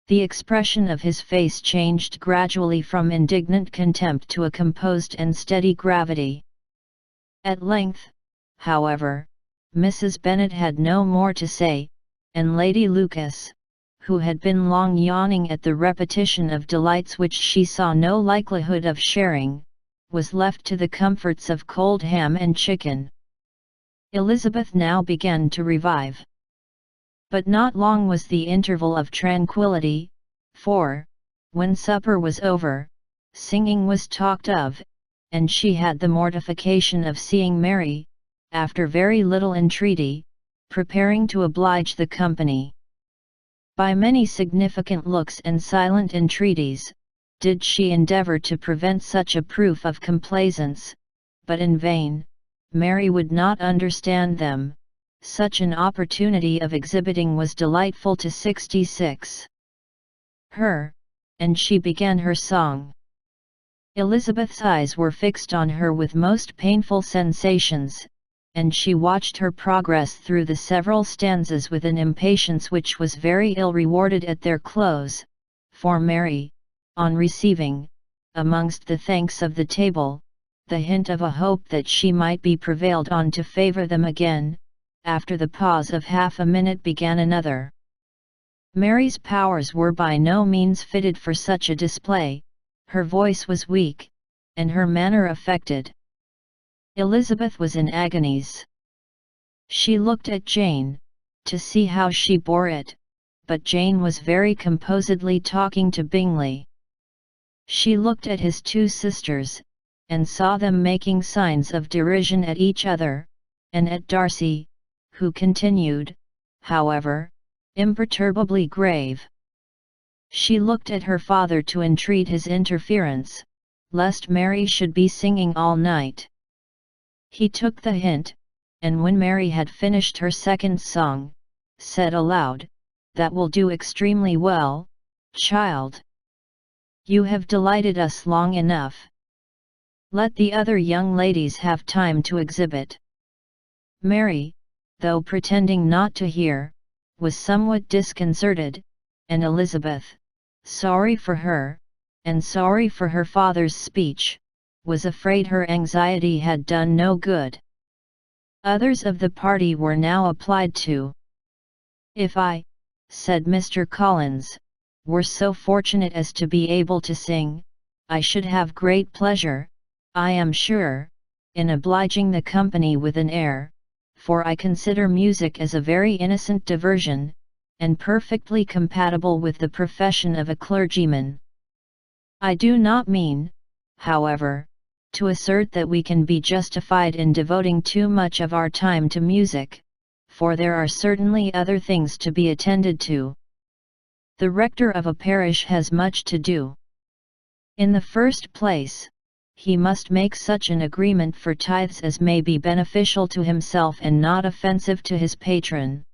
S1: The expression of his face changed gradually from indignant contempt to a composed and steady gravity. At length, however, Mrs. Bennet had no more to say, and Lady Lucas, who had been long yawning at the repetition of delights which she saw no likelihood of sharing, was left to the comforts of cold ham and chicken. Elizabeth now began to revive. But not long was the interval of tranquillity, for, when supper was over, singing was talked of, and she had the mortification of seeing Mary, after very little entreaty, preparing to oblige the company. By many significant looks and silent entreaties, did she endeavour to prevent such a proof of complaisance, but in vain. Mary would not understand them. Such an opportunity of exhibiting was delightful to 66 her, and she began her song. Elizabeth's eyes were fixed on her with most painful sensations, and she watched her progress through the several stanzas with an impatience which was very ill rewarded at their close, for Mary, on receiving, amongst the thanks of the table, the hint of a hope that she might be prevailed on to favour them again, after the pause of half a minute began another. Mary's powers were by no means fitted for such a display, her voice was weak, and her manner affected. Elizabeth was in agonies. She looked at Jane, to see how she bore it, but Jane was very composedly talking to Bingley. She looked at his two sisters, and saw them making signs of derision at each other, and at Darcy, who continued, however, imperturbably grave. She looked at her father to entreat his interference, lest Mary should be singing all night. He took the hint, and when Mary had finished her second song, said aloud, "That will do extremely well, child. You have delighted us long enough. Let the other young ladies have time to exhibit." Mary, though pretending not to hear, was somewhat disconcerted, and Elizabeth, sorry for her, and sorry for her father's speech, was afraid her anxiety had done no good. Others of the party were now applied to. "If I," said Mr. Collins, "were so fortunate as to be able to sing, I should have great pleasure, I am sure, in obliging the company with an air, for I consider music as a very innocent diversion, and perfectly compatible with the profession of a clergyman. I do not mean, however, to assert that we can be justified in devoting too much of our time to music, for there are certainly other things to be attended to. The rector of a parish has much to do. In the first place, he must make such an agreement for tithes as may be beneficial to himself and not offensive to his patron.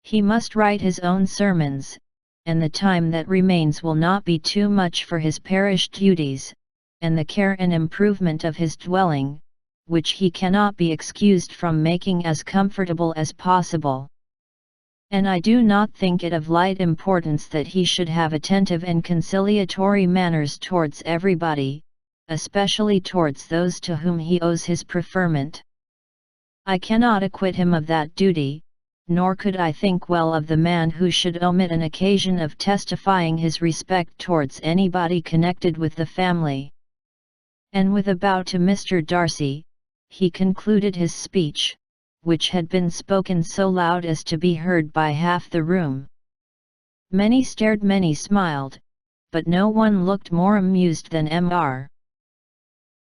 S1: He must write his own sermons, and the time that remains will not be too much for his parish duties, and the care and improvement of his dwelling, which he cannot be excused from making as comfortable as possible. And I do not think it of light importance that he should have attentive and conciliatory manners towards everybody, especially towards those to whom he owes his preferment. I cannot acquit him of that duty, nor could I think well of the man who should omit an occasion of testifying his respect towards anybody connected with the family." And with a bow to Mr. Darcy, he concluded his speech, which had been spoken so loud as to be heard by half the room. Many stared, many smiled, but no one looked more amused than Mr.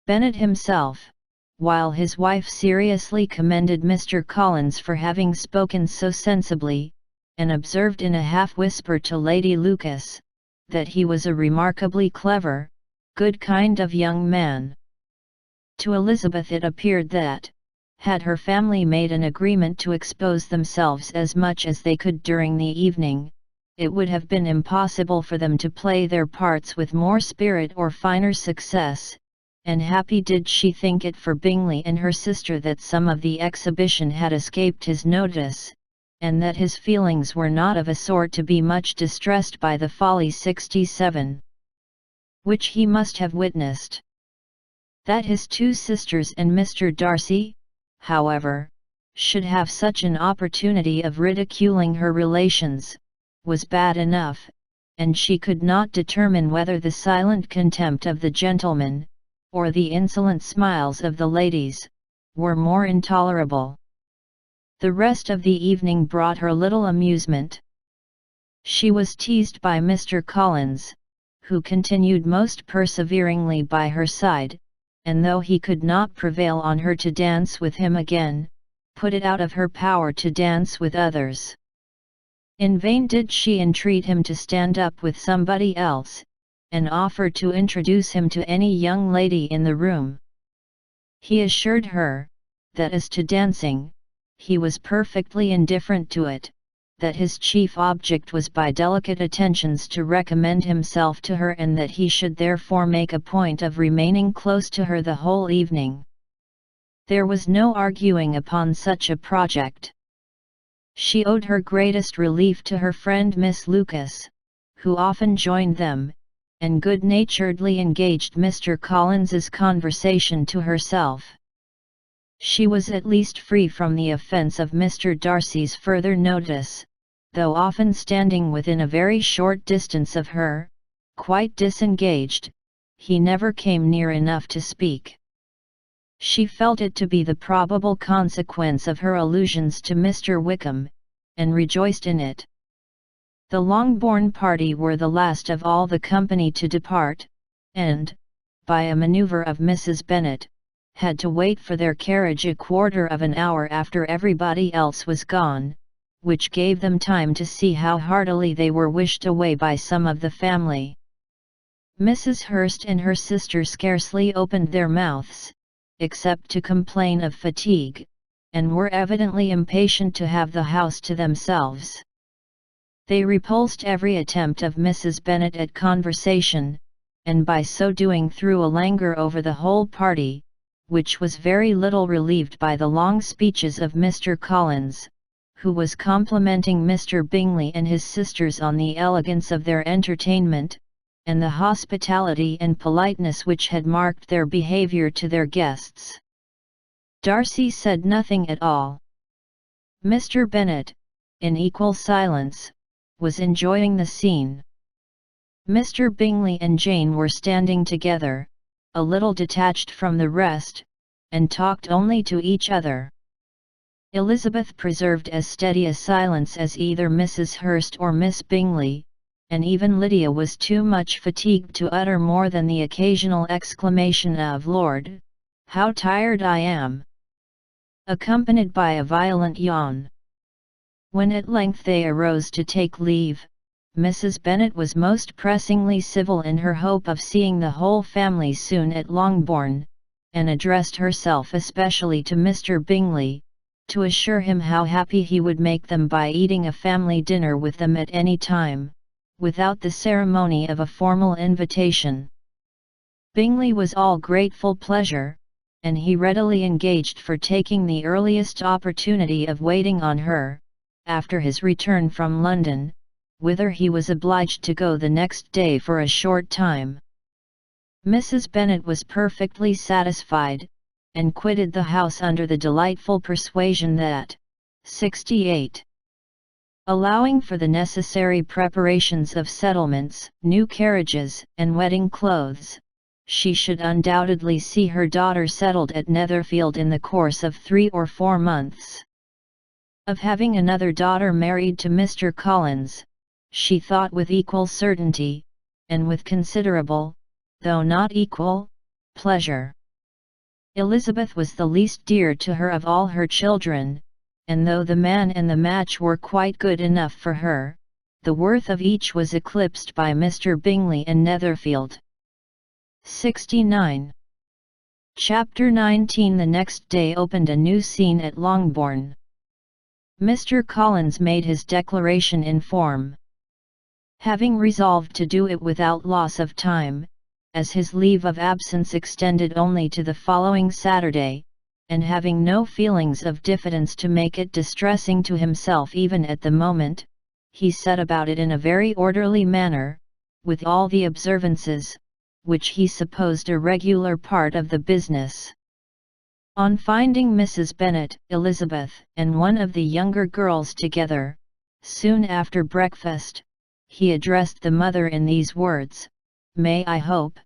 S1: Bennet himself, while his wife seriously commended Mr. Collins for having spoken so sensibly, and observed in a half-whisper to Lady Lucas, that he was a remarkably clever, good kind of young man. To Elizabeth it appeared that, had her family made an agreement to expose themselves as much as they could during the evening, it would have been impossible for them to play their parts with more spirit or finer success, and happy did she think it for Bingley and her sister that some of the exhibition had escaped his notice, and that his feelings were not of a sort to be much distressed by the folly 67, which he must have witnessed. That his two sisters and Mr. Darcy, however, should have such an opportunity of ridiculing her relations, was bad enough, and she could not determine whether the silent contempt of the gentlemen, or the insolent smiles of the ladies, were more intolerable. The rest of the evening brought her little amusement. She was teased by Mr. Collins, who continued most perseveringly by her side, and though he could not prevail on her to dance with him again, put it out of her power to dance with others. In vain did she entreat him to stand up with somebody else, and offered to introduce him to any young lady in the room. He assured her, that as to dancing, he was perfectly indifferent to it, that his chief object was by delicate attentions to recommend himself to her, and that he should therefore make a point of remaining close to her the whole evening. There was no arguing upon such a project. She owed her greatest relief to her friend Miss Lucas, who often joined them, and good-naturedly engaged Mr. Collins's conversation to herself. She was at least free from the offence of Mr. Darcy's further notice, though often standing within a very short distance of her, quite disengaged, he never came near enough to speak. She felt it to be the probable consequence of her allusions to Mr. Wickham, and rejoiced in it. The Longbourn party were the last of all the company to depart, and, by a manoeuvre of Mrs. Bennet, had to wait for their carriage a quarter of an hour after everybody else was gone, which gave them time to see how heartily they were wished away by some of the family. Mrs. Hurst and her sister scarcely opened their mouths, except to complain of fatigue, and were evidently impatient to have the house to themselves. They repulsed every attempt of Mrs. Bennet at conversation, and by so doing threw a languor over the whole party, which was very little relieved by the long speeches of Mr. Collins, who was complimenting Mr. Bingley and his sisters on the elegance of their entertainment, and the hospitality and politeness which had marked their behaviour to their guests. Darcy said nothing at all. Mr. Bennet, in equal silence, was enjoying the scene. Mr. Bingley and Jane were standing together, a little detached from the rest, and talked only to each other. Elizabeth preserved as steady a silence as either Mrs. Hurst or Miss Bingley, and even Lydia was too much fatigued to utter more than the occasional exclamation of "Lord, how tired I am!" accompanied by a violent yawn. When at length they arose to take leave, Mrs. Bennet was most pressingly civil in her hope of seeing the whole family soon at Longbourn, and addressed herself especially to Mr. Bingley, to assure him how happy he would make them by eating a family dinner with them at any time, without the ceremony of a formal invitation. Bingley was all grateful pleasure, and he readily engaged for taking the earliest opportunity of waiting on her, after his return from London, whither he was obliged to go the next day for a short time. Mrs. Bennet was perfectly satisfied, and quitted the house under the delightful persuasion that, 68. Allowing for the necessary preparations of settlements, new carriages, and wedding clothes, she should undoubtedly see her daughter settled at Netherfield in the course of 3 or 4 months. Of having another daughter married to Mr. Collins, she thought with equal certainty, and with considerable, though not equal, pleasure. Elizabeth was the least dear to her of all her children, and though the man and the match were quite good enough for her, the worth of each was eclipsed by Mr. Bingley and Netherfield. 69. Chapter 19. The next day opened a new scene at Longbourn. Mr. Collins made his declaration in form. Having resolved to do it without loss of time, as his leave of absence extended only to the following Saturday, and having no feelings of diffidence to make it distressing to himself even at the moment, he set about it in a very orderly manner, with all the observances, which he supposed a regular part of the business. On finding Mrs. Bennet, Elizabeth, and one of the younger girls together, soon after breakfast, he addressed the mother in these words: "May I hope,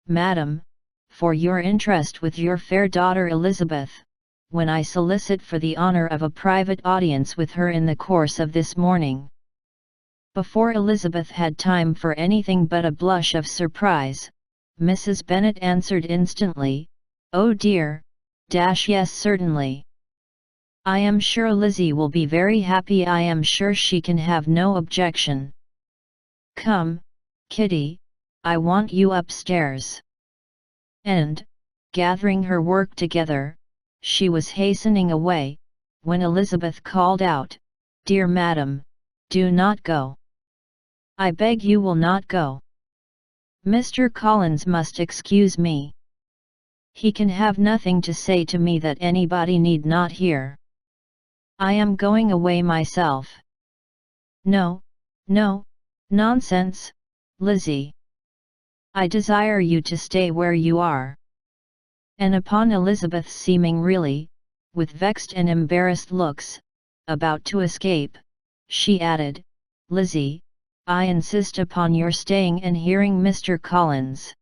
S1: madam, for your interest with your fair daughter Elizabeth, when I solicit for the honour of a private audience with her in the course of this morning." Before Elizabeth had time for anything but a blush of surprise, Mrs. Bennet answered instantly, "Oh dear, yes, certainly. I am sure Lizzie will be very happy. I am sure she can have no objection. Come, Kitty, I want you upstairs." And, gathering her work together, she was hastening away, when Elizabeth called out, "Dear madam, do not go. I beg you will not go. Mr. Collins must excuse me. He can have nothing to say to me that anybody need not hear. I am going away myself." "No, no, nonsense, Lizzie. I desire you to stay where you are." And upon Elizabeth seeming really, with vexed and embarrassed looks, about to escape, she added, "Lizzie, I insist upon your staying and hearing Mr. Collins."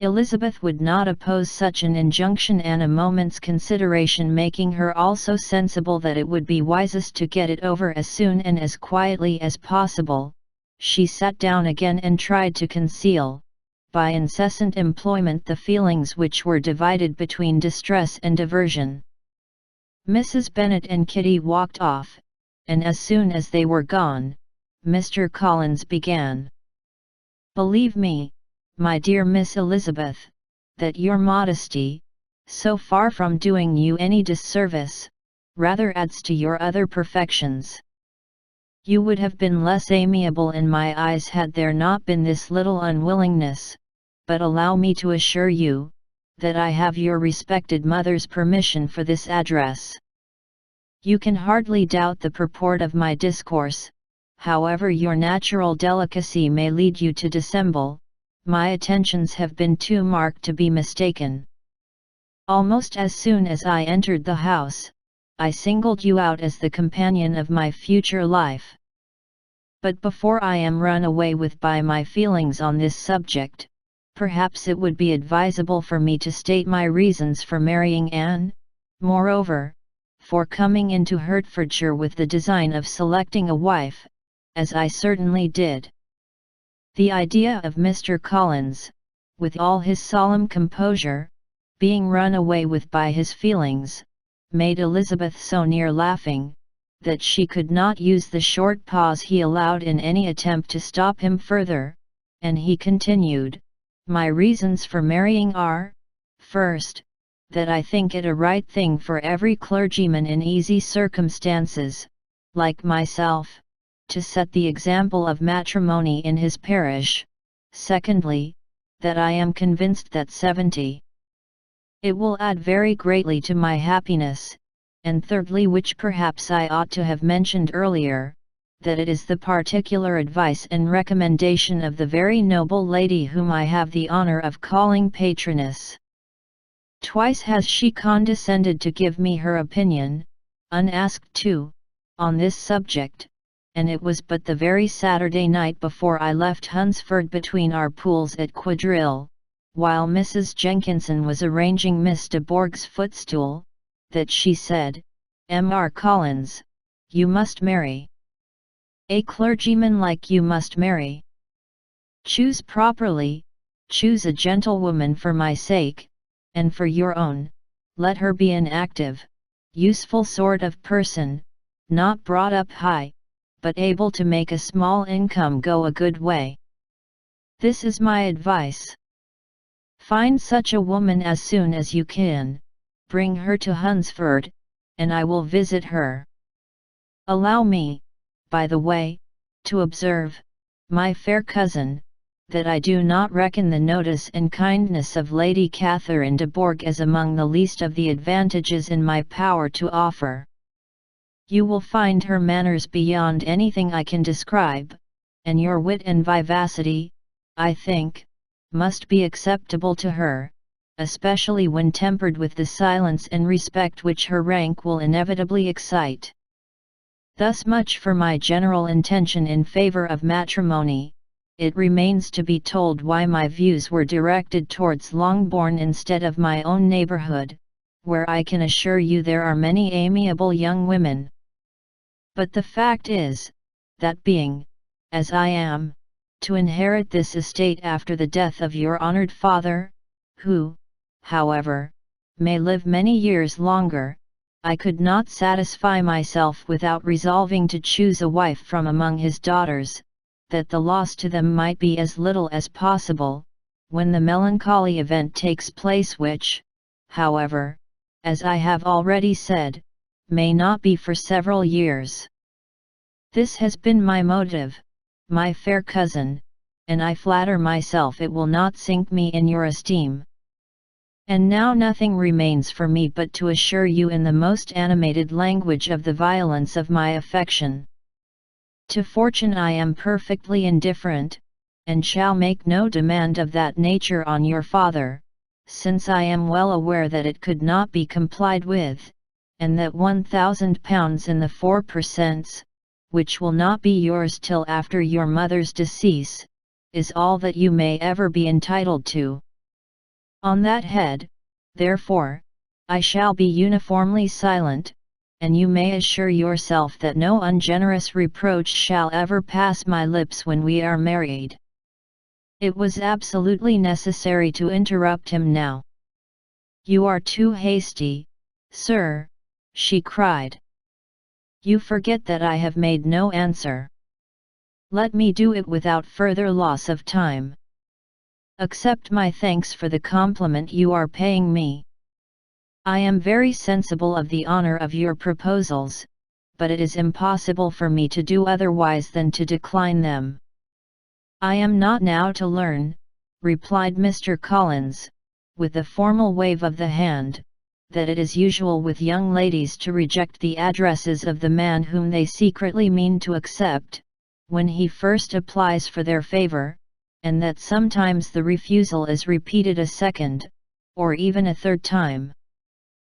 S1: Elizabeth would not oppose such an injunction, and a moment's consideration making her also sensible that it would be wisest to get it over as soon and as quietly as possible, she sat down again and tried to conceal, by incessant employment, the feelings which were divided between distress and diversion. Mrs. Bennet and Kitty walked off, and as soon as they were gone, Mr. Collins began. "Believe me, my dear Miss Elizabeth, that your modesty, so far from doing you any disservice, rather adds to your other perfections. You would have been less amiable in my eyes had there not been this little unwillingness, but allow me to assure you, that I have your respected mother's permission for this address. You can hardly doubt the purport of my discourse, however your natural delicacy may lead you to dissemble. My attentions have been too marked to be mistaken. Almost as soon as I entered the house, I singled you out as the companion of my future life. But before I am run away with by my feelings on this subject, perhaps it would be advisable for me to state my reasons for marrying Anne, moreover, for coming into Hertfordshire with the design of selecting a wife, as I certainly did." The idea of Mr. Collins, with all his solemn composure, being run away with by his feelings, made Elizabeth so near laughing, that she could not use the short pause he allowed in any attempt to stop him further, and he continued, "My reasons for marrying are, first, that I think it a right thing for every clergyman in easy circumstances, like myself, to set the example of matrimony in his parish; secondly, that I am convinced that 70 it will add very greatly to my happiness; and thirdly, which perhaps I ought to have mentioned earlier, that it is the particular advice and recommendation of the very noble lady whom I have the honor of calling patroness. Twice has she condescended to give me her opinion, unasked too, on this subject, and it was but the very Saturday night before I left Hunsford between our pools at quadrille, while Mrs. Jenkinson was arranging Miss de Bourgh's footstool, that she said, 'M.R. Collins, you must marry. A clergyman like you must marry. Choose properly, choose a gentlewoman for my sake, and for your own, let her be an active, useful sort of person, not brought up high, but able to make a small income go a good way. This is my advice. Find such a woman as soon as you can, bring her to Hunsford, and I will visit her. Allow me, by the way, to observe, my fair cousin, that I do not reckon the notice and kindness of Lady Catherine de Bourgh as among the least of the advantages in my power to offer. You will find her manners beyond anything I can describe, and your wit and vivacity, I think, must be acceptable to her, especially when tempered with the silence and respect which her rank will inevitably excite. Thus much for my general intention in favor of matrimony. It remains to be told why my views were directed towards Longbourn instead of my own neighbourhood, where I can assure you there are many amiable young women. But the fact is, that being, as I am, to inherit this estate after the death of your honoured father, who, however, may live many years longer, I could not satisfy myself without resolving to choose a wife from among his daughters, that the loss to them might be as little as possible, when the melancholy event takes place which, however, as I have already said, may not be for several years. This has been my motive, my fair cousin, and I flatter myself it will not sink me in your esteem. And now nothing remains for me but to assure you in the most animated language of the violence of my affection. To fortune I am perfectly indifferent, and shall make no demand of that nature on your father, since I am well aware that it could not be complied with, and that £1,000 in the 4%, which will not be yours till after your mother's decease, is all that you may ever be entitled to. On that head, therefore, I shall be uniformly silent, and you may assure yourself that no ungenerous reproach shall ever pass my lips when we are married." It was absolutely necessary to interrupt him now. "You are too hasty, sir," she cried. "You forget that I have made no answer. Let me do it without further loss of time. Accept my thanks for the compliment you are paying me. I am very sensible of the honor of your proposals, but it is impossible for me to do otherwise than to decline them." "I am not now to learn," replied Mr. Collins, with a formal wave of the hand, "that it is usual with young ladies to reject the addresses of the man whom they secretly mean to accept, when he first applies for their favor, and that sometimes the refusal is repeated a second, or even a third time.